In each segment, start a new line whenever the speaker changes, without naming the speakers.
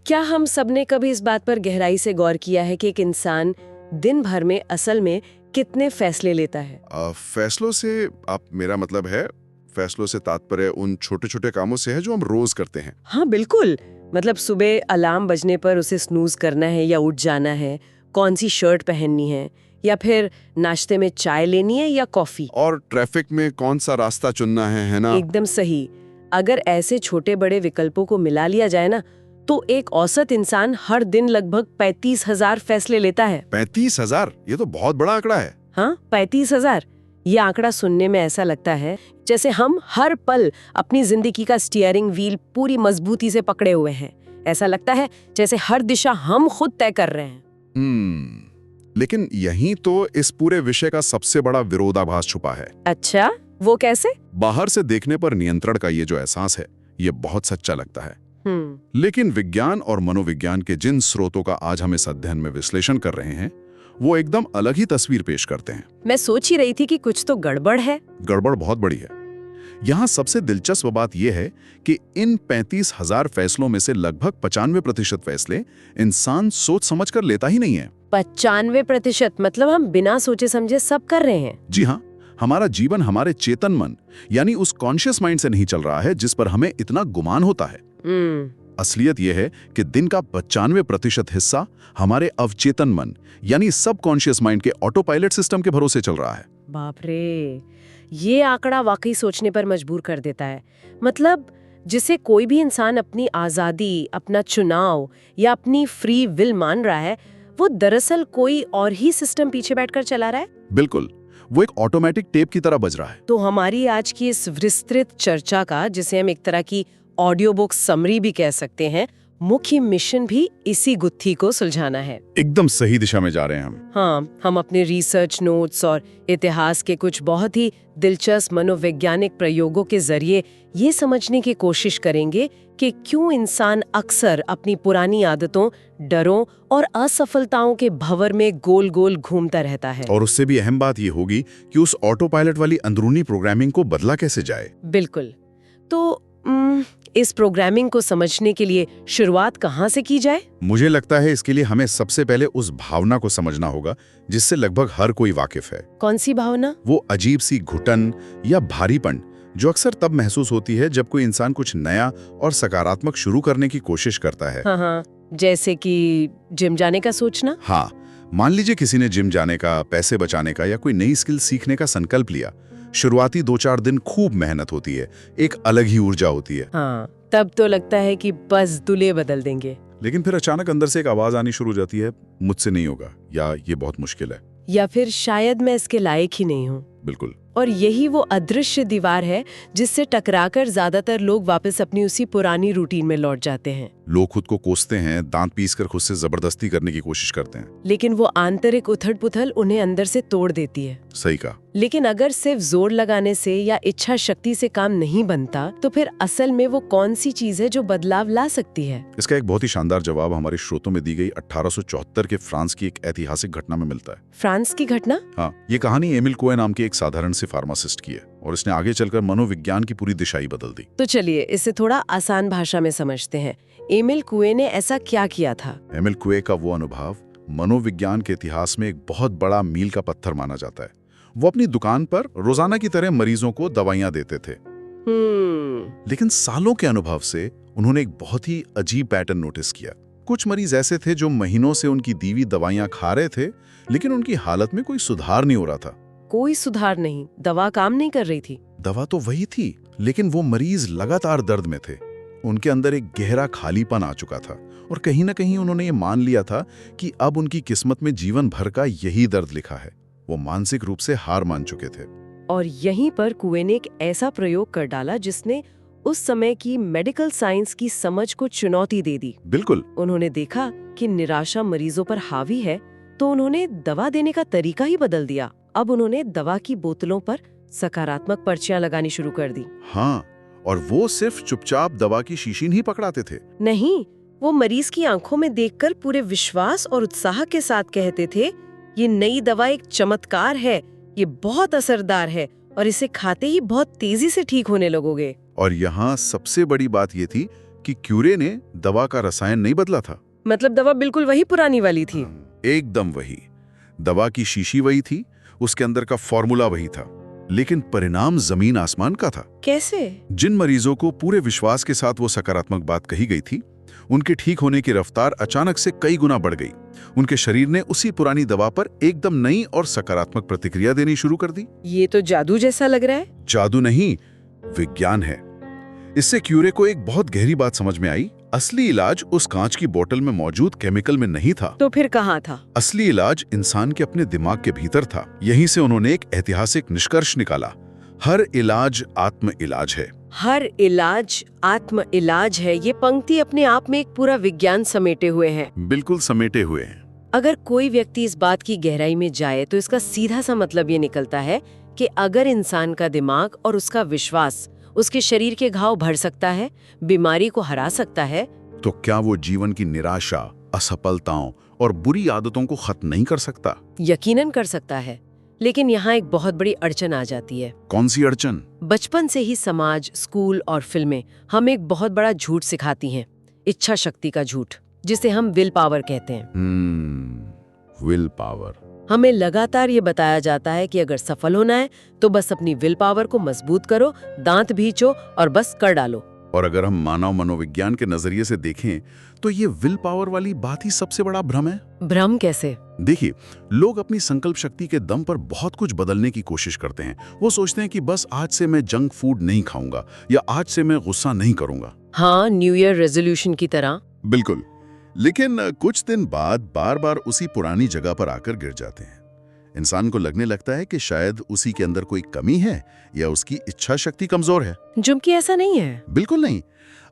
क्या हम सबने कभी इस बात पर गहराई से गौर किया है कि एक इंसान दिन भर में असल में कितने फैसले लेता है?
फैसलों से आप मेरा मतलब है, फैसलों से तात्पर्य उन छोटे छोटे कामों से है जो हम रोज करते हैं।
हाँ बिल्कुल। मतलब सुबह अलार्म बजने पर उसे स्नूज करना है या उठ जाना है, कौन सी शर्ट पहननी है, या फिर नाश्ते में चाय लेनी है या कॉफी,
और ट्रैफिक में कौन सा रास्ता चुनना है ना?
एकदम सही। अगर ऐसे छोटे बड़े विकल्पों को मिला लिया जाए ना, तो एक औसत इंसान हर दिन लगभग 35,000 फैसले लेता है।
35,000? ये तो बहुत बड़ा आंकड़ा है।
हाँ, 35,000। ये आंकड़ा सुनने में ऐसा लगता है जैसे हम हर पल अपनी जिंदगी का स्टीयरिंग व्हील पूरी मजबूती से पकड़े हुए हैं। ऐसा लगता है जैसे हर दिशा हम खुद तय कर रहे हैं।
लेकिन यहीं तो इस पूरे विषय का सबसे बड़ा विरोधाभास छुपा है।
अच्छा, वो कैसे?
बाहर से देखने पर नियंत्रण का ये जो एहसास है, ये बहुत सच्चा लगता है। लेकिन विज्ञान और मनोविज्ञान के जिन स्रोतों का आज हम इस अध्ययन में विश्लेषण कर रहे हैं, वो एकदम अलग ही तस्वीर पेश करते हैं।
मैं सोच ही रही थी कि कुछ तो गड़बड़ है।
गड़बड़ बहुत बड़ी है। यहाँ सबसे दिलचस्प बात यह है कि इन 35,000 फैसलों में से लगभग 95% फैसले इंसान सोच समझ कर लेता ही नहीं है।
95%? मतलब हम बिना सोचे समझे सब कर रहे हैं?
जी हाँ, हमारा जीवन हमारे चेतन मन यानी उस कॉन्शियस माइंड से नहीं चल रहा है जिस पर हमें इतना गुमान होता है। असलियत यह है कि दिन का 95% हिस्सा हमारे अवचेतन मन यानी सब कॉन्शियस माइंड के ऑटो पायलट सिस्टम के भरोसे चल रहा है।
बाप रे, ये आंकड़ा वाकई सोचने पर मजबूर कर देता है। मतलब जिसे कोई भी इंसान अपनी आजादी, अपना चुनाव या अपनी फ्री विल मान रहा है, वो दरअसल कोई और ही सिस्टम पीछे बैठकर चला रहा है।
बिल्कुल, वो एक ऑटोमेटिक टेप की तरह बज रहा है।
तो हमारी आज की इस विस्तृत चर्चा का, जिसे हम एक तरह की ऑडियो बुक समरी भी कह सकते हैं, मुख्य मिशन भी इसी गुत्थी को सुलझाना है।
एकदम सही दिशा में जा रहे हैं हम।
हाँ, हम अपने रिसर्च नोट्स और इतिहास के कुछ बहुत ही दिलचस्प मनोवैज्ञानिक प्रयोगों के जरिए ये समझने की कोशिश करेंगे कि क्यों इंसान अक्सर अपनी पुरानी आदतों, डरों और असफलताओं के भंवर में गोल गोल घूमता रहता है।
और उससे भी अहम बात ये होगी कि उस ऑटो पायलट वाली अंदरूनी प्रोग्रामिंग को बदला कैसे जाए।
बिल्कुल। तो इस प्रोग्रामिंग को समझने के लिए शुरुआत कहाँ से की जाए?
मुझे लगता है इसके लिए हमें सबसे पहले उस भावना को समझना होगा जिससे लगभग हर कोई वाकिफ है।
कौन सी भावना?
वो अजीब सी घुटन या भारीपन जो अक्सर तब महसूस होती है जब कोई इंसान कुछ नया और सकारात्मक शुरू करने की कोशिश करता है।
हाँ, जैसे कि जिम जाने का सोचना।
हाँ, मान लीजिए किसी ने जिम जाने का, पैसे बचाने का या कोई नई स्किल सीखने का संकल्प लिया। शुरुआती 2-4 दिन खूब मेहनत होती है, एक अलग ही ऊर्जा होती है।
हाँ, तब तो लगता है कि बस दुल्हे बदल देंगे।
लेकिन फिर अचानक अंदर से एक आवाज आनी शुरू हो जाती है, मुझसे नहीं होगा, या ये बहुत मुश्किल है,
या फिर शायद मैं इसके लायक ही नहीं हूँ।
बिल्कुल।
और यही वो अदृश्य दीवार है जिससे टकराकर ज्यादातर लोग वापस अपनी उसी पुरानी रूटीन में लौट जाते हैं।
लोग खुद को कोसते हैं, दांत पीसकर खुद से जबरदस्ती करने की कोशिश करते हैं,
लेकिन वो आंतरिक उथल-पुथल उन्हें अंदर से तोड़ देती है।
सही कहा।
लेकिन अगर सिर्फ जोर लगाने से या इच्छा शक्ति से काम नहीं बनता, तो फिर असल में वो कौन सी चीज है जो बदलाव ला सकती है?
इसका एक बहुत ही शानदार जवाब हमारे स्रोतों में दी गई 1874 के फ्रांस की एक ऐतिहासिक घटना में मिलता है।
फ्रांस की घटना?
हाँ, ये कहानी एमिल कुए नाम के एक साधारण से फार्मासिस्ट की है और इसने आगे चलकर मनोविज्ञान की पूरी दिशा ही बदल दी।
तो चलिए इसे थोड़ा आसान भाषा में समझते हैं। एमिल कुए ने ऐसा क्या किया था?
एमिल कुए का वो अनुभव मनोविज्ञान के इतिहास में एक बहुत बड़ा मील का पत्थर माना जाता है। वो अपनी दुकान पर रोजाना की तरह मरीजों को दवाइयां देते थे। लेकिन सालों के अनुभव से उन्होंने एक बहुत ही अजीब पैटर्न नोटिस किया। कुछ मरीज ऐसे थे जो महीनों से उनकी दी हुई दवाइयां खा रहे थे, लेकिन उनकी हालत में कोई सुधार नहीं हो रहा था।
कोई सुधार नहीं? दवा काम नहीं कर रही थी?
दवा तो वही थी, लेकिन वो मरीज लगातार दर्द में थे। उनके अंदर एक गहरा खालीपन आ चुका था और कहीं ना कहीं उन्होंने ये मान लिया था कि अब उनकी किस्मत में जीवन भर का यही दर्द लिखा है। वो मानसिक रूप से हार मान चुके थे।
और यहीं पर कुए ने एक ऐसा प्रयोग कर डाला जिसने उस समय की मेडिकल साइंस की समझ को चुनौती दे दी।
बिल्कुल।
उन्होंने देखा कि निराशा मरीजों पर हावी है, तो उन्होंने दवा देने का तरीका ही बदल दिया। अब उन्होंने दवा की बोतलों पर सकारात्मक पर्चियां लगानी शुरू कर दी।
हाँ, और वो सिर्फ चुपचाप दवा की शीशी नहीं पकड़ाते थे।
नहीं, वो मरीज की आंखों में देखकर पूरे विश्वास और उत्साह के साथ कहते थे, ये नई दवा एक चमत्कार है, ये बहुत असरदार है और इसे खाते ही बहुत तेजी से ठीक होने लगोगे।
और यहाँ सबसे बड़ी बात ये थी कि क्यूरे ने दवा का रसायन नहीं बदला था।
मतलब दवा बिल्कुल वही पुरानी वाली थी।
एकदम वही। दवा की शीशी वही थी, उसके अंदर का फॉर्मूला वही था, लेकिन परिणाम जमीन आसमान का था।
कैसे?
जिन मरीजों को पूरे विश्वास के साथ वो सकारात्मक बात कही गई थी, उनके ठीक होने की रफ्तार अचानक से कई गुना बढ़ गई। उनके शरीर ने उसी पुरानी दवा पर एकदम नई और सकारात्मक प्रतिक्रिया देनी शुरू कर दी।
ये तो जादू जैसा लग रहा है।
जादू नहीं, विज्ञान है। इससे क्यूरे को एक बहुत गहरी बात समझ में आई। असली इलाज उस कांच की बोतल में मौजूद केमिकल में नहीं था।
तो फिर कहाँ था?
असली इलाज इंसान के अपने दिमाग के भीतर था। यहीं से उन्होंने एक ऐतिहासिक निष्कर्ष निकाला। हर इलाज आत्म इलाज है।
हर इलाज आत्म इलाज है। ये पंक्ति अपने आप में एक पूरा विज्ञान समेटे हुए है।
बिल्कुल समेटे हुए हैं।
अगर कोई व्यक्ति इस बात की गहराई में जाए तो इसका सीधा सा मतलब ये निकलता है कि अगर इंसान का दिमाग और उसका विश्वास उसके शरीर के घाव भर सकता है, बीमारी को हरा सकता है,
तो क्या वो जीवन की निराशा, असफलताओं और बुरी आदतों को खत्म नहीं कर सकता?
यकीनन कर सकता है। लेकिन यहाँ एक बहुत बड़ी अड़चन आ जाती है।
कौन सी अड़चन?
बचपन से ही समाज, स्कूल और फिल्में हमें एक बहुत बड़ा झूठ सिखाती हैं, इच्छा शक्ति का झूठ, जिसे हम विल पावर कहते हैं।
Will power.
हमें लगातार ये बताया जाता है कि अगर सफल होना है तो बस अपनी विल पावर को मजबूत करो, दांत भींचो और बस कर डालो।
और अगर हम मानव मनोविज्ञान के नजरिए से देखें तो ये विल पावर वाली बात ही सबसे बड़ा भ्रम है।
भ्रम कैसे?
देखिए, लोग अपनी संकल्प शक्ति के दम पर बहुत कुछ बदलने की कोशिश करते हैं। वो सोचते हैं कि बस आज से मैं जंक फूड नहीं खाऊंगा या आज से मैं गुस्सा नहीं करूंगा।
हाँ, न्यू ईयर रेजोल्यूशन की तरह।
बिल्कुल। लेकिन कुछ दिन बाद बार बार उसी पुरानी जगह पर आकर गिर जाते हैं। इंसान को लगने लगता है कि शायद उसी के अंदर कोई कमी है या उसकी इच्छा शक्ति कमजोर है।
जबकि ऐसा नहीं है।
बिल्कुल नहीं।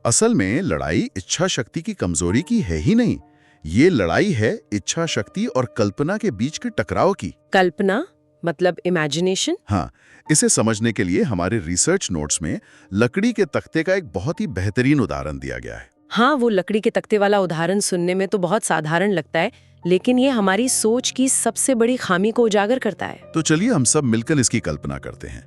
असल में लड़ाई इच्छा शक्ति की कमजोरी की है ही नहीं। ये लड़ाई है इच्छा शक्ति और कल्पना के बीच के टकराव की।
कल्पना मतलब इमेजिनेशन?
हाँ, इसे समझने के लिए हमारे रिसर्च नोट्स में लकड़ी के तख्ते का एक बहुत ही बेहतरीन उदाहरण दिया गया है।
हाँ, वो लकड़ी के तख्ते वाला उदाहरण सुनने में तो बहुत साधारण लगता है, लेकिन ये हमारी सोच की सबसे बड़ी खामी को उजागर करता है।
तो चलिए हम सब मिलकर इसकी कल्पना करते हैं।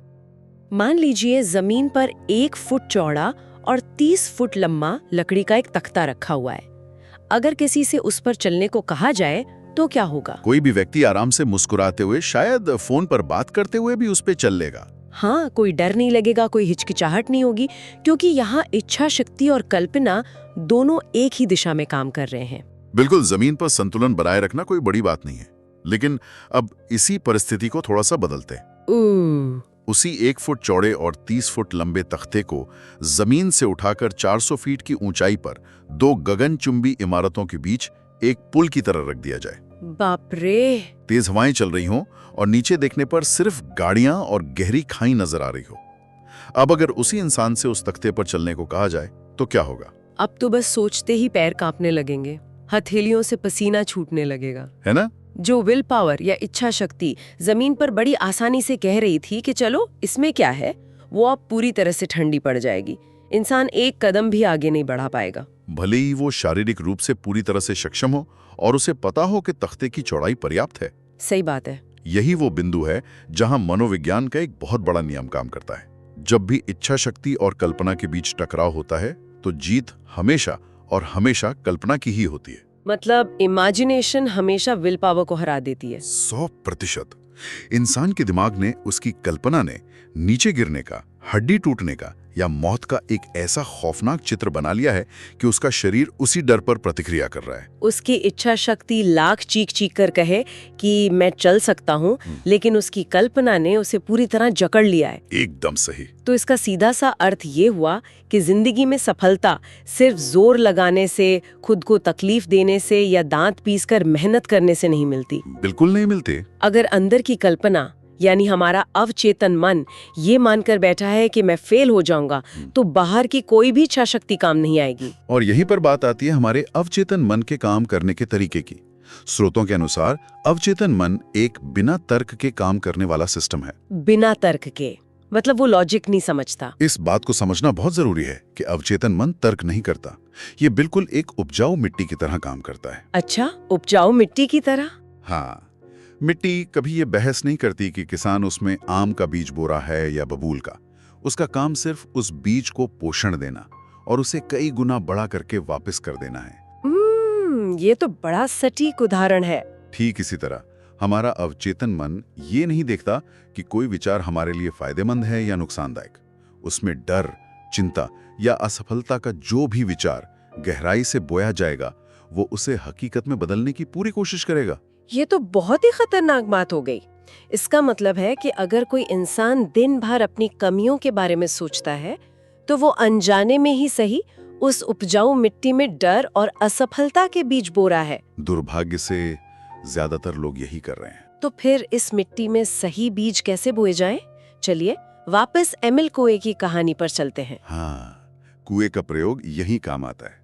मान लीजिए जमीन पर 1 फुट चौड़ा और 30 फुट लंबा लकड़ी का एक तख्ता रखा हुआ है। अगर किसी से उस पर चलने को कहा जाए तो क्या होगा?
कोई भी व्यक्ति आराम से मुस्कुराते हुए, शायद फोन पर बात करते हुए भी उस पे चल लेगा।
हाँ, कोई डर नहीं लगेगा, कोई हिचकिचाहट नहीं होगी, क्योंकि यहाँ इच्छा शक्ति और कल्पना दोनों एक ही दिशा में काम कर रहे हैं।
बिल्कुल, जमीन पर संतुलन बनाए रखना कोई बड़ी बात नहीं है। लेकिन अब इसी परिस्थिति को थोड़ा सा बदलते हैं। उसी 1 फुट चौड़े और 30 फुट लंबे तख्ते को जमीन से उठाकर 400 फीट की ऊंचाई पर 2 गगनचुंबी इमारतों के बीच एक पुल की तरह रख दिया जाए।
बाप रे!
तेज हवाएं चल रही हों और नीचे देखने पर सिर्फ गाड़ियां और गहरी खाई नजर आ रही हो। अब अगर उसी इंसान से उस तख्ते पर चलने को कहा जाए तो क्या होगा?
अब तो बस सोचते ही पैर कांपने लगेंगे, हथेलियों से पसीना छूटने लगेगा,
है ना?
जो विल पावर या इच्छा शक्ति जमीन पर बड़ी आसानी से कह रही थी कि चलो इसमें क्या है, वो अब पूरी तरह से ठंडी पड़ जाएगी। इंसान एक कदम भी आगे नहीं बढ़ा पाएगा,
भले ही वो शारीरिक रूप से पूरी तरह से सक्षम हो और उसे पता हो कि तख्ते की चौड़ाई पर्याप्त है।
सही बात है।
यही वो बिंदु है जहां मनोविज्ञान का एक बहुत बड़ा नियम काम करता है। जब भी इच्छा शक्ति और कल्पना के बीच टकराव होता है तो जीत हमेशा और हमेशा कल्पना की ही होती है।
मतलब इमेजिनेशन हमेशा विल पावर को हरा देती है।
100%। इंसान के दिमाग ने, उसकी कल्पना ने नीचे गिरने का, हड्डी टूटने का या मौत का एक ऐसा खौफनाक चित्र बना लिया है कि उसका शरीर उसी डर पर प्रतिक्रिया कर रहा है।
उसकी इच्छा शक्ति लाख चीख चीख कर कहे कि मैं चल सकता हूँ, लेकिन उसकी कल्पना ने उसे पूरी तरह जकड़ लिया है।
एकदम सही।
तो इसका सीधा सा अर्थ ये हुआ कि जिंदगी में सफलता सिर्फ जोर लगाने से, खुद को तकलीफ देने से या दांत पीसकर मेहनत करने से नहीं मिलती।
बिल्कुल नहीं मिलते।
अगर अंदर की कल्पना यानी हमारा अवचेतन मन ये मानकर बैठा है कि मैं फेल हो जाऊंगा, तो बाहर की कोई भी इच्छा शक्ति काम नहीं आएगी।
और यहीं पर बात आती है हमारे अवचेतन मन के काम करने के तरीके की। स्रोतों के अनुसार अवचेतन मन एक बिना तर्क के काम करने वाला सिस्टम है।
बिना तर्क के मतलब वो लॉजिक नहीं समझता।
इस बात को समझना बहुत जरूरी है कि अवचेतन मन तर्क नहीं करता। ये बिल्कुल एक उपजाऊ मिट्टी की तरह काम करता है।
अच्छा, उपजाऊ मिट्टी की तरह?
हाँ, मिट्टी कभी ये बहस नहीं करती कि किसान उसमें आम का बीज बो रहा है या बबूल का। उसका काम सिर्फ उस बीज को पोषण देना, और उसे कई गुना बड़ा करके वापस कर देना है।
ये तो बड़ा सटीक उदाहरण है।
ठीक इसी तरह हमारा अवचेतन मन ये नहीं देखता कि कोई विचार हमारे लिए फायदेमंद है या नुकसानदायक। उसमें डर, चिंता या असफलता का जो भी विचार गहराई से बोया जाएगा, वो उसे हकीकत में बदलने की पूरी कोशिश करेगा।
ये तो बहुत ही खतरनाक बात हो गई। इसका मतलब है कि अगर कोई इंसान दिन भर अपनी कमियों के बारे में सोचता है, तो वो अनजाने में ही सही उस उपजाऊ मिट्टी में डर और असफलता के बीज बो रहा है।
दुर्भाग्य से ज्यादातर लोग यही कर रहे हैं।
तो फिर इस मिट्टी में सही बीज कैसे बोए जाएं? चलिए वापस एमिल कुए की कहानी पर चलते हैं।
हाँ, कुएं का प्रयोग यही काम आता है।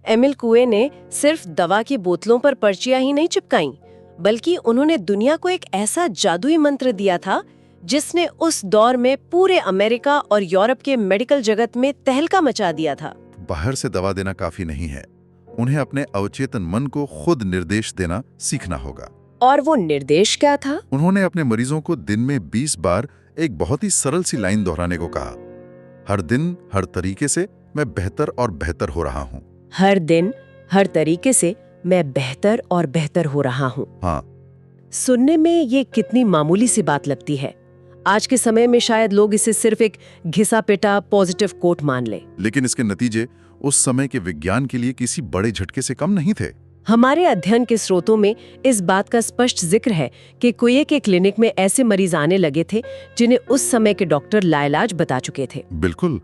एमिल कुए ने सिर्फ दवा की बोतलों पर पर्चियां ही नहीं चिपकाईं, बल्कि उन्होंने दुनिया को एक ऐसा जादुई मंत्र दिया था जिसने उस दौर में पूरे अमेरिका और यूरोप के मेडिकल जगत में तहलका मचा दिया था।
बाहर से दवा देना काफी नहीं है, उन्हें अपने अवचेतन मन को खुद निर्देश देना सीखना होगा।
और वो निर्देश क्या था?
उन्होंने अपने मरीजों को दिन में 20 बार एक बहुत ही सरल सी लाइन दोहराने को कहा। हर दिन हर तरीके से मैं बेहतर और बेहतर हो रहा हूँ।
हर दिन हर तरीके से मैं बेहतर और बेहतर हो रहा हूँ।
हाँ,
सुनने में ये कितनी मामूली सी बात लगती है। आज के समय में शायद लोग इसे सिर्फ एक घिसा पिटा पॉजिटिव कोट मान ले,
लेकिन इसके नतीजे उस समय के विज्ञान के लिए किसी बड़े झटके से कम नहीं थे।
हमारे अध्ययन के स्रोतों में इस बात का स्पष्ट जिक्र है कि कुए के क्लिनिक में ऐसे मरीज आने लगे थे जिन्हें उस समय के डॉक्टर लाइलाज बता चुके थे।
बिल्कुल,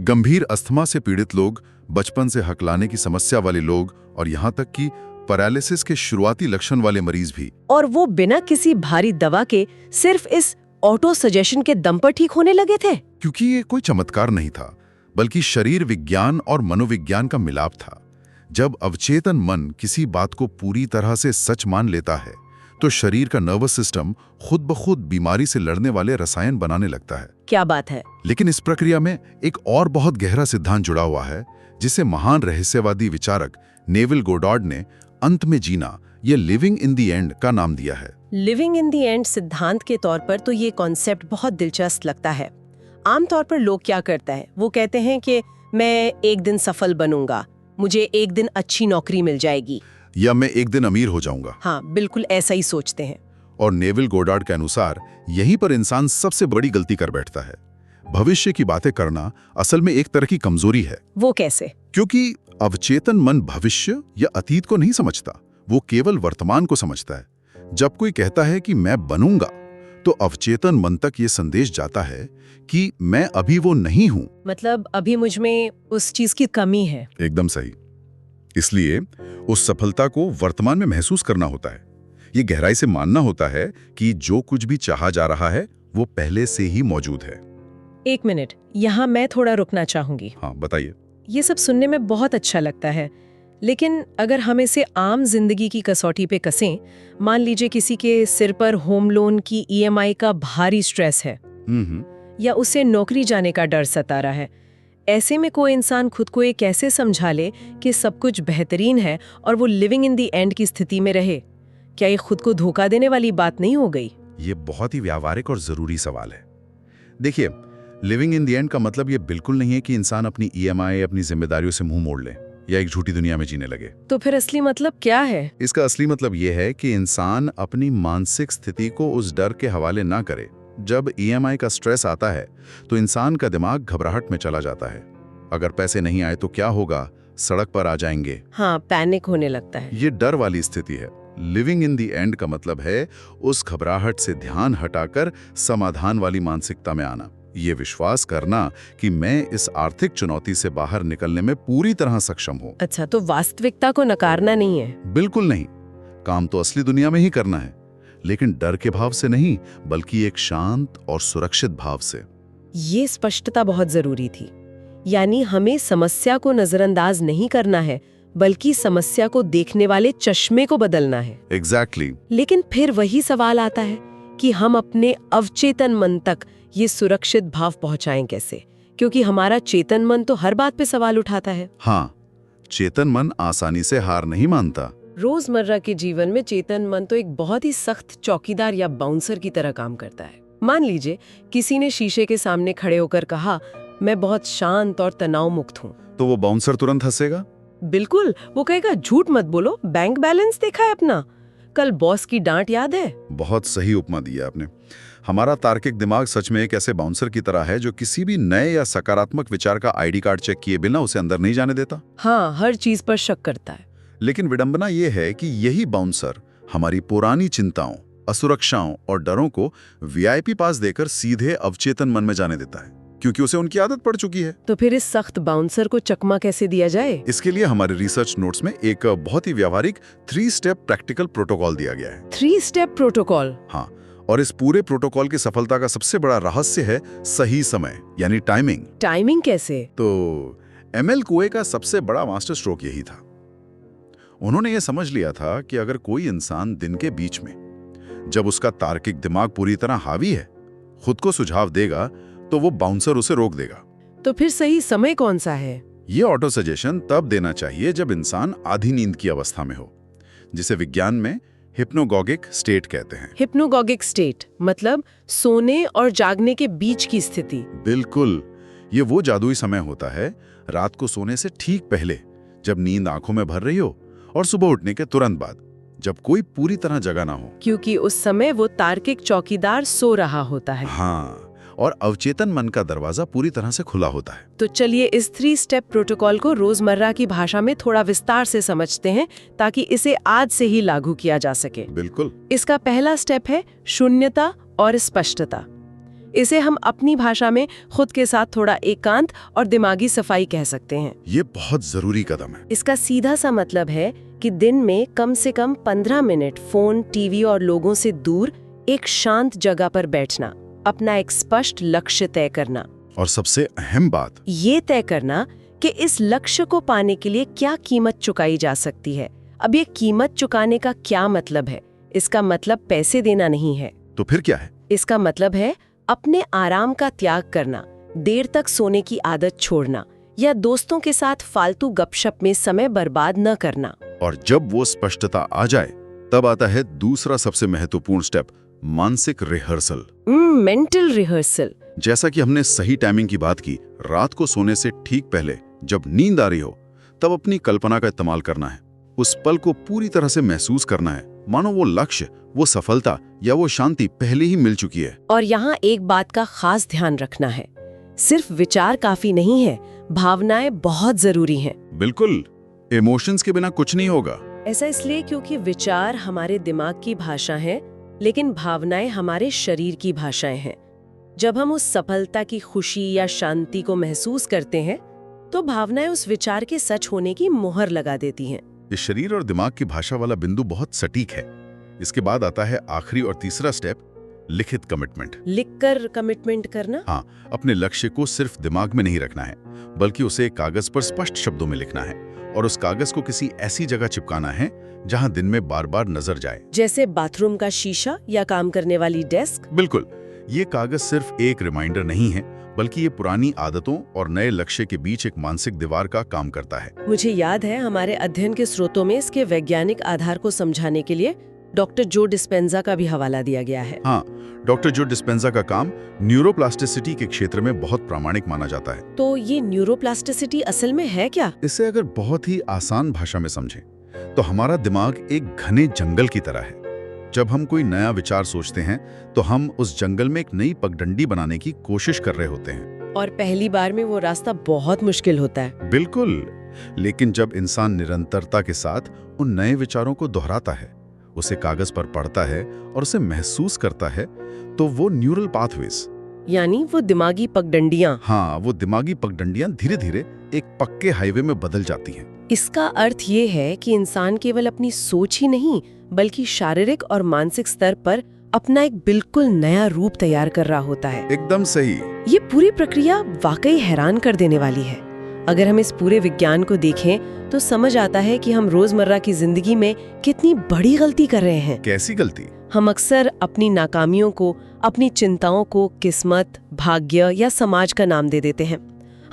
गंभीर अस्थमा से पीड़ित लोग, बचपन से हकलाने की समस्या वाले लोग और यहाँ तक कि पैरालिसिस के शुरुआती लक्षण वाले मरीज भी।
और वो बिना किसी भारी दवा के सिर्फ इस ऑटो सजेशन के दम पर ठीक होने लगे थे।
क्योंकि ये कोई चमत्कार नहीं था, बल्कि शरीर विज्ञान और मनोविज्ञान का मिलाप था। जब अवचेतन मन किसी बात को पूरी तरह से सच मान लेता है, तो शरीर का नर्वस सिस्टम खुद ब खुद बीमारी से लड़ने वाले रसायन बनाने लगता है।
क्या बात है।
लेकिन इस प्रक्रिया में एक और बहुत गहरा सिद्धांत जुड़ा हुआ है, जिसे महान रहस्यवादी विचारक नेविल गोडार्ड ने अंत में जीना या लिविंग इन द एंड का नाम दिया है।
लिविंग इन द एंड सिद्धांत के तौर पर तो ये कॉन्सेप्ट बहुत दिलचस्प लगता है। आमतौर पर लोग क्या करते हैं, वो कहते हैं कि मैं एक दिन सफल बनूंगा, मुझे एक दिन अच्छी नौकरी मिल जाएगी,
या मैं एक दिन अमीर हो जाऊंगा।
हाँ, बिल्कुल ऐसा ही सोचते हैं।
और नेविल गोडार्ड के अनुसार यहीं पर इंसान सबसे बड़ी गलती कर बैठता है। भविष्य की बातें करना असल में एक तरह की कमजोरी है।
वो कैसे?
क्योंकि अवचेतन मन भविष्य या अतीत को नहीं समझता, वो केवल वर्तमान को समझता है। जब कोई कहता है कि मैं बनूंगा, तो अवचेतन मन तक ये संदेश जाता है कि मैं अभी वो नहीं हूं।
मतलब अभी मुझ में उस चीज की कमी है।
एकदम सही। इसलिए उस सफलता को वर्तमान में महसूस करना होता है। ये गहराई से मानना होता है कि जो कुछ भी चाहा जा रहा है वो पहले से ही मौजूद है।
एक मिनट, यहाँ मैं थोड़ा रुकना चाहूंगी।
हाँ, बताइए।
ये सब सुनने में बहुत अच्छा लगता है, लेकिन अगर हम इसे आम जिंदगी की कसौटी पे कसें, मान लीजिए किसी के सिर पर होम लोन की EMI का भारी स्ट्रेस है, या उसे नौकरी जाने का डर सता रहा है। ऐसे में कोई इंसान खुद को ये कैसे समझा ले कि सब कुछ बेहतरीन है और वो लिविंग इन दी एंड की स्थिति में रहे? क्या ये खुद को धोखा देने वाली बात नहीं हो गई?
ये बहुत ही व्यावहारिक और जरूरी सवाल है। देखिए, लिविंग इन दी एंड का मतलब ये बिल्कुल नहीं है कि इंसान अपनी EMI, अपनी जिम्मेदारियों से मुंह मोड़ ले या एक झूठी दुनिया में जीने लगे।
तो फिर असली मतलब क्या है?
इसका असली मतलब ये है कि इंसान अपनी मानसिक स्थिति को उस डर के हवाले ना करे। जब EMI का स्ट्रेस आता है तो इंसान का दिमाग घबराहट में चला जाता है। अगर पैसे नहीं आए तो क्या होगा, सड़क पर आ जाएंगे।
हाँ, पैनिक होने लगता है।
ये डर वाली स्थिति है। लिविंग इन दी एंड का मतलब है उस घबराहट से ध्यान हटाकर समाधान वाली मानसिकता में आना। ये विश्वास करना कि मैं इस आर्थिक चुनौती से बाहर निकलने में पूरी तरह सक्षम हूँ।
अच्छा, तो वास्तविकता को नकारना नहीं है?
बिल्कुल नहीं। काम तो असली दुनिया में ही करना है, लेकिन डर के भाव से नहीं, बल्कि एक शांत और सुरक्षित भाव से।
ये स्पष्टता बहुत जरूरी थी। यानी हमें समस्या को नजरअंदाज नहीं करना है, बल्कि समस्या को देखने वाले चश्मे को बदलना है।
एग्जैक्टली।
लेकिन फिर वही सवाल आता है कि हम अपने अवचेतन मन तक ये सुरक्षित भाव पहुंचाएं कैसे? क्योंकि हमारा चेतन मन तो हर बात पे सवाल उठाता है।
हाँ, चेतन मन आसानी से हार नहीं मानता।
रोजमर्रा के जीवन में चेतन मन तो एक बहुत ही सख्त चौकीदार या बाउंसर की तरह काम करता है। मान लीजिए किसी ने शीशे के सामने खड़े होकर कहा, मैं बहुत शांत और तनाव मुक्त हूँ।
तो वो बाउंसर तुरंत हंसेगा।
बिल्कुल, वो कहेगा झूठ मत बोलो, बैंक बैलेंस देखा है अपना, कल बॉस की डांट याद है।
बहुत सही उपमा दिया आपने। हमारा तार्किक दिमाग सच में एक ऐसे बाउंसर की तरह है जो किसी भी नए या सकारात्मक विचार का आईडी कार्ड चेक किए बिना उसे अंदर नहीं जाने देता।
हाँ, हर चीज पर शक करता है।
लेकिन विडंबना ये है कि यही बाउंसर हमारी पुरानी चिंताओं, असुरक्षाओं और डरों को वीआईपी पास देकर सीधे अवचेतन मन में जाने देता है, क्योंकि उसे उनकी आदत पड़ चुकी है।
तो फिर इस सख्त बाउंसर को चकमा कैसे दिया जाए?
इसके लिए हमारे रिसर्च नोट्स में एक बहुत ही व्यावहारिक 3 स्टेप प्रैक्टिकल प्रोटोकॉल दिया गया है।
3 स्टेप प्रोटोकॉल?
हाँ, और इस पूरे प्रोटोकॉल की सफलता का सबसे बड़ा रहस्य है सही समय, यानी टाइमिंग।
टाइमिंग कैसे?
तो एमएल कुए का सबसे बड़ा मास्टर स्ट्रोक यही था। उन्होंने ये समझ लिया था कि अगर कोई इंसान दिन के बीच में, जब उसका तार्किक दिमाग पूरी तरह हावी है, खुद को सुझाव देगा तो वो बाउंसर उसे रोक देगा।
तो फिर सही समय कौन सा है?
ये ऑटो सजेशन तब देना चाहिए जब इंसान आधी नींद की अवस्था में हो, जिसे विज्ञान में हिप्नोगॉगिक स्टेट कहते हैं।
हिप्नोगॉगिक स्टेट मतलब सोने और जागने के बीच की स्थिति।
बिल्कुल, ये वो जादुई समय होता है रात को सोने से ठीक पहले, जब नींद आंखों में भर रही हो, और सुबह उठने के तुरंत बाद, जब कोई पूरी तरह जगा ना हो।
क्योंकि उस समय वो तार्किक चौकीदार सो रहा होता है।
हाँ, और अवचेतन मन का दरवाजा पूरी तरह से खुला होता है।
तो चलिए इस 3 स्टेप प्रोटोकॉल को रोजमर्रा की भाषा में थोड़ा विस्तार से समझते हैं, ताकि इसे आज से ही लागू किया जा सके।
बिल्कुल।
इसका पहला स्टेप है शून्यता और स्पष्टता। इसे हम अपनी भाषा में खुद के साथ थोड़ा एकांत और दिमागी सफाई कह सकते हैं।
ये बहुत जरूरी कदम है।
इसका सीधा सा मतलब है कि दिन में कम से कम 15 मिनट फोन, टीवी और लोगों से दूर एक शांत जगह पर बैठना, अपना एक स्पष्ट लक्ष्य तय करना।
और सबसे अहम बात
ये तय करना कि इस लक्ष्य को पाने के लिए क्या कीमत चुकाई जा सकती है। अब ये कीमत चुकाने का क्या मतलब है? इसका मतलब पैसे देना नहीं है।
तो फिर क्या है?
इसका मतलब है अपने आराम का त्याग करना, देर तक सोने की आदत छोड़ना या दोस्तों के साथ फालतू गपशप में समय बर्बाद न करना।
और जब वो स्पष्टता आ जाए, तब आता है दूसरा सबसे महत्वपूर्ण स्टेप, मानसिक रिहर्सल।
Mental rehearsal.
जैसा कि हमने सही टाइमिंग की बात की, रात को सोने से ठीक पहले जब नींद आ रही हो, तब अपनी कल्पना का इस्तेमाल करना है। उस पल को पूरी तरह से महसूस करना है, मानो वो लक्ष्य, वो सफलता या वो शांति पहले ही मिल चुकी है।
और यहाँ एक बात का खास ध्यान रखना है, सिर्फ विचार काफी नहीं है, भावनाएं बहुत जरूरी हैं।
बिल्कुल, इमोशंस के बिना कुछ नहीं होगा।
ऐसा इसलिए क्योंकि विचार हमारे दिमाग की भाषा है, लेकिन भावनाएं हमारे शरीर की भाषाएं हैं। जब हम उस सफलता की खुशी या शांति को महसूस करते हैं, तो भावनाएं उस विचार के सच होने की मोहर लगा देती हैं।
ये शरीर और दिमाग की भाषा वाला बिंदु बहुत सटीक है। इसके बाद आता है आखिरी और तीसरा स्टेप, लिखित कमिटमेंट।
लिखकर कमिटमेंट करना?
हाँ, अपने लक्ष्य को सिर्फ दिमाग में नहीं रखना है, बल्कि उसे कागज पर स्पष्ट शब्दों में लिखना है, और उस कागज को किसी ऐसी जगह चिपकाना है जहां दिन में बार बार नजर जाए,
जैसे बाथरूम का शीशा या काम करने वाली डेस्क।
बिल्कुल, ये कागज सिर्फ एक रिमाइंडर नहीं है, बल्कि ये पुरानी आदतों और नए लक्ष्य के बीच एक मानसिक दीवार का काम करता है।
मुझे याद है हमारे अध्ययन के स्रोतों में इसके वैज्ञानिक आधार को समझाने के लिए डॉक्टर जो डिस्पेंजा का भी हवाला दिया गया है।
हाँ, डॉक्टर जो डिस्पेंजा का काम न्यूरोप्लास्टिसिटी के क्षेत्र में बहुत प्रामाणिक माना जाता है।
तो ये न्यूरोप्लास्टिसिटी असल में है क्या?
इसे अगर बहुत ही आसान भाषा में समझें, तो हमारा दिमाग एक घने जंगल की तरह है। जब हम कोई नया विचार सोचते हैं, तो हम उस जंगल में एक नई पगडंडी बनाने की कोशिश कर रहे होते हैं।
और पहली बार में वो रास्ता बहुत मुश्किल होता है।
बिल्कुल, लेकिन जब इंसान निरंतरता के साथ उन नए विचारों को दोहराता है, उसे कागज पर पढ़ता है और उसे महसूस करता है, तो वो न्यूरल पाथवेज,
यानी वो दिमागी पगडंडियां,
हाँ, वो दिमागी पगडंडियां धीरे धीरे एक पक्के हाईवे में बदल जाती हैं।
इसका अर्थ ये है कि इंसान केवल अपनी सोच ही नहीं, बल्कि शारीरिक और मानसिक स्तर पर अपना एक बिल्कुल नया रूप तैयार कर रहा होता है।
एकदम सही।
ये पूरी प्रक्रिया वाकई हैरान कर देने वाली है। अगर हम इस पूरे विज्ञान को देखें, तो समझ आता है कि हम रोजमर्रा की जिंदगी में कितनी बड़ी गलती कर रहे हैं।
कैसी गलती?
हम अक्सर अपनी नाकामियों को, अपनी चिंताओं को किस्मत, भाग्य या समाज का नाम दे देते हैं।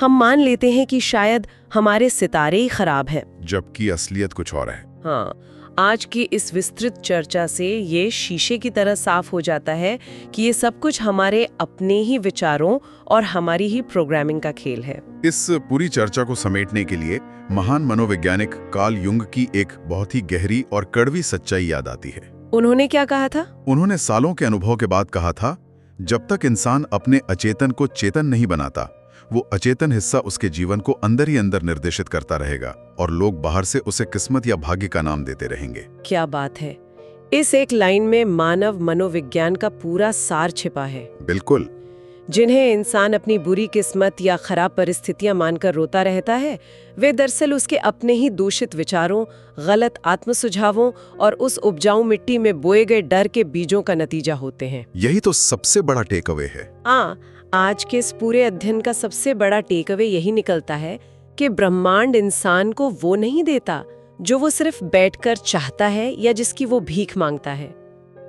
हम मान लेते हैं कि शायद हमारे सितारे ही खराब हैं,
जबकि असलियत कुछ और है।
हाँ, आज की इस विस्तृत चर्चा से ये शीशे की तरह साफ हो जाता है कि ये सब कुछ हमारे अपने ही विचारों और हमारी ही प्रोग्रामिंग का खेल है।
इस पूरी चर्चा को समेटने के लिए महान मनोवैज्ञानिक कार्ल युंग की एक बहुत ही गहरी और कड़वी सच्चाई याद आती है।
उन्होंने क्या कहा था?
उन्होंने सालों के अनुभव के बाद कहा था, जब तक इंसान अपने अचेतन को चेतन नहीं बनाता, वो अचेतन हिस्सा उसके जीवन को अंदर ही अंदर निर्देशित करता रहेगा और लोग बाहर से उसे किस्मत या भाग्य का नाम देते रहेंगे।
क्या बात है! इस एक लाइन में मानव मनोविज्ञान का पूरा सार छिपा है।
बिल्कुल।
जिन्हें इंसान अपनी बुरी किस्मत या खराब परिस्थितियां मानकर रोता रहता है, वे दरअसल उसके अपने ही दूषित विचारों, गलत आत्म सुझावों और उस उपजाऊ मिट्टी में बोए गए डर के बीजों का नतीजा होते हैं।
यही तो सबसे बड़ा टेक अवे है।
आज के इस पूरे अध्ययन का सबसे बड़ा टेक अवे यही निकलता है कि ब्रह्मांड इंसान को वो नहीं देता जो वो सिर्फ बैठकर चाहता है या जिसकी वो भीख मांगता है।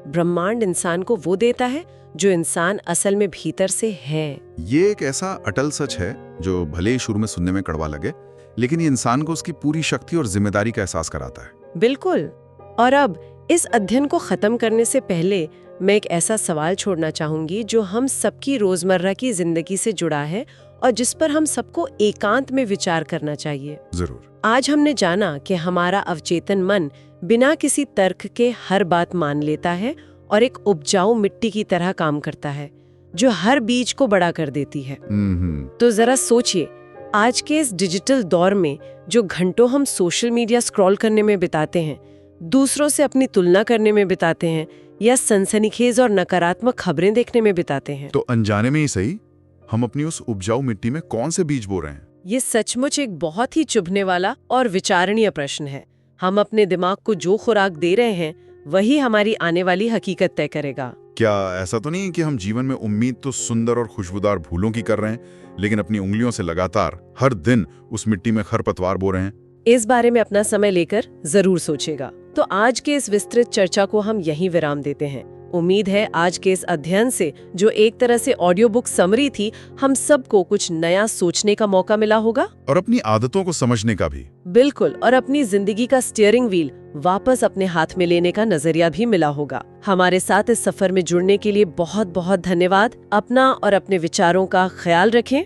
ब्रह्मांड इंसान को वो देता है जो इंसान असल में भीतर से है।
ये एक ऐसा अटल सच है जो भले ही शुरू में सुनने में कड़वा लगे, लेकिन ये इंसान को उसकी पूरी शक्ति और जिम्मेदारी का एहसास कराता है।
बिल्कुल। और अब इस अध्ययन को खत्म करने से पहले मैं एक ऐसा सवाल छोड़ना चाहूंगी जो हम सबकी रोजमर्रा की जिंदगी से जुड़ा है और जिस पर हम सबको एकांत में विचार करना चाहिए।
जरूर।
आज हमने जाना कि हमारा अवचेतन मन बिना किसी तर्क के हर बात मान लेता है और एक उपजाऊ मिट्टी की तरह काम करता है जो हर बीज को बड़ा कर देती है। तो जरा सोचिए, आज के इस डिजिटल दौर में जो घंटों हम सोशल मीडिया स्क्रॉल करने में बिताते हैं, दूसरों से अपनी तुलना करने में बिताते हैं या सनसनीखेज और नकारात्मक खबरें देखने में बिताते हैं,
तो अनजाने में ही सही हम अपनी उस उपजाऊ मिट्टी में कौन से बीज बो रहे हैं?
ये सचमुच एक बहुत ही चुभने वाला और विचारणीय प्रश्न है। हम अपने दिमाग को जो खुराक दे रहे हैं वही हमारी आने वाली हकीकत तय करेगा।
क्या ऐसा तो नहीं कि हम जीवन में उम्मीद तो सुंदर और खुशबूदार फूलों की कर रहे हैं, लेकिन अपनी उंगलियों से लगातार हर दिन उस मिट्टी में खरपतवार बो रहे हैं?
इस बारे में अपना समय लेकर जरूर सोचेगा। तो आज के इस विस्तृत चर्चा को हम यहीं विराम देते हैं। उम्मीद है आज के इस अध्ययन से, जो एक तरह से ऑडियो बुक समरी थी, हम सबको कुछ नया सोचने का मौका मिला होगा
और अपनी आदतों को समझने का भी।
बिल्कुल। और अपनी जिंदगी का स्टीयरिंग व्हील वापस अपने हाथ में लेने का नजरिया भी मिला होगा। हमारे साथ इस सफर में जुड़ने के लिए बहुत बहुत धन्यवाद। अपना और अपने विचारों का ख्याल रखें।